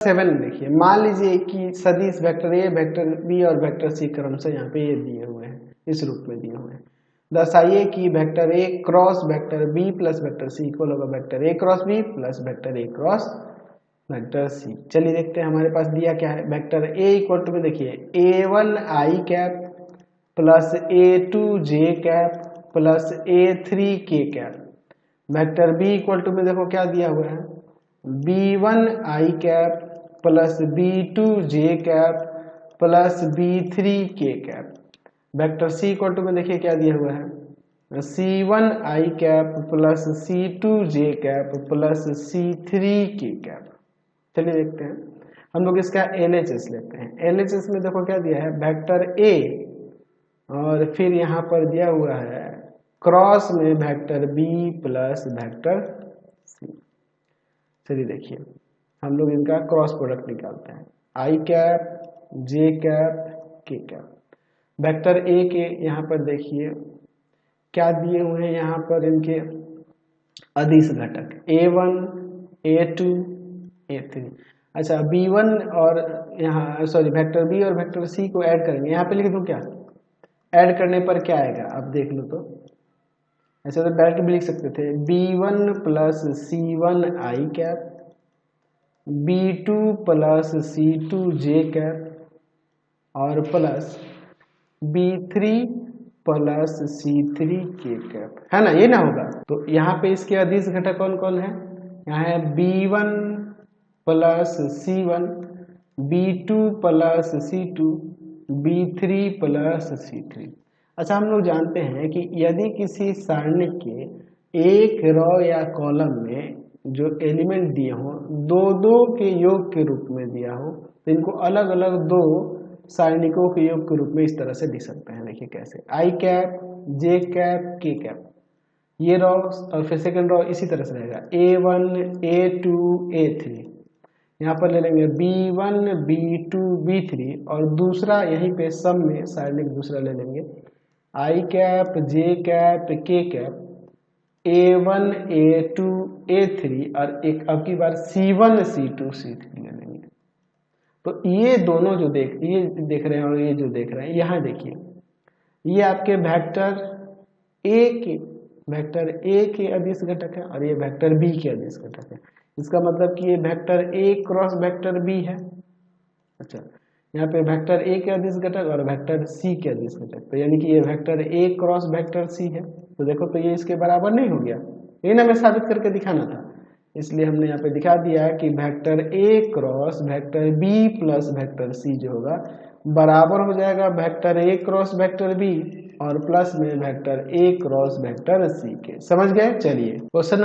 7 देखिए, मान लीजिए कि सदिश वेक्टर ए, वेक्टर बी और वेक्टर सी क्रम से यहाँ पे ये दिए हुए हैं, इस रूप में दिए हुए हैं। दर्शाइए कि vector A cross vector B plus vector C equal होगा vector A cross B plus vector A cross vector C. चलिए देखते हैं हमारे पास दिया क्या है। वेक्टर ए इक्वल टू में देखिए A1 I cap plus A2 J cap plus A3 K cap. Vector B equal to में देखो क्या दिया हुआ है, B1 I cap plus B2 J cap plus B3 K cap. Vector C equal to में देखिए क्या दिया हुआ है, C1 I cap plus C2 J cap plus C3 K cap. चलिए देखते हैं, हम लोग इसका LHS लेते हैं। LHS में देखो क्या दिया है, वेक्टर A और फिर यहाँ पर दिया हुआ है क्रॉस में vector B plus vector C। चलिए देखिए हम लोग इनका क्रॉस प्रोडक्ट निकालते हैं, आई कैप जे कैप के कैप। वेक्टर ए के यहाँ पर देखिए क्या दिए हुए हैं, यहाँ पर इनके अदिश घटक A1 A2 A3। अच्छा B1 और यहाँ सॉरी वेक्टर बी और वेक्टर सी को ऐड करेंगे, यहाँ पे लिख दूँ क्या, ऐड करने पर क्या आएगा आप देख लो। तो ऐसे तो डायरेक्ट भी लिख सकते थे, B1 plus C1 I cap B2 plus C2 J cap और plus B3 plus C3 K cap, है ना, ये ना होगा। तो यहाँ पे इसके अदिश घटक कौन कौन है, यहाँ है B1 plus C1 B2 plus C2 B3 plus C3। अच्छा हम लोग जानते हैं कि यदि किसी सारणी के एक रो या कॉलम में जो एलिमेंट दिए हो दो दो के योग के रूप में दिया हो, तो इनको अलग अलग दो सारणिकों के योग के रूप में इस तरह से लिख सकते हैं। देखिए कैसे, आई कैप जे कैप के कैप, ये रो और फिर सेकंड रो इसी तरह से रहेगा A1 A2 A3। यहाँ पर ले लेंगे B1 B2 B3 और दूसरा यहीं पे सम में सारणिक दूसरा ले लेंगे आई कैप जे कैप के कैप A1 A2 A3 और एक अब की बार C1 C2 C3 ले लेंगे। तो ये दोनों जो ये देख रहे हैं और ये जो देख रहे हैं, यहाँ देखिए ये आपके वेक्टर ए के अदिश घटक है और ये वेक्टर बी के अदिश घटक है। इसका मतलब कि ये vector A cross vector B है। अच्छा यहाँ पे वेक्टर ए के अदिश घटक और वेक्टर सी के अदिश घटक, तो यानी कि ये vector A cross vector C है। तो देखो तो ये इसके बराबर नहीं हो गया, ये ना हमें साबित करके दिखाना था, इसलिए हमने यहाँ पे दिखा दिया कि vector A cross vector B plus vector C जो होगा बराबर हो जाएगा vector A cross vector B और प्लस में vector A cross vector C के। समझ गए। चलिए क्वेश्चन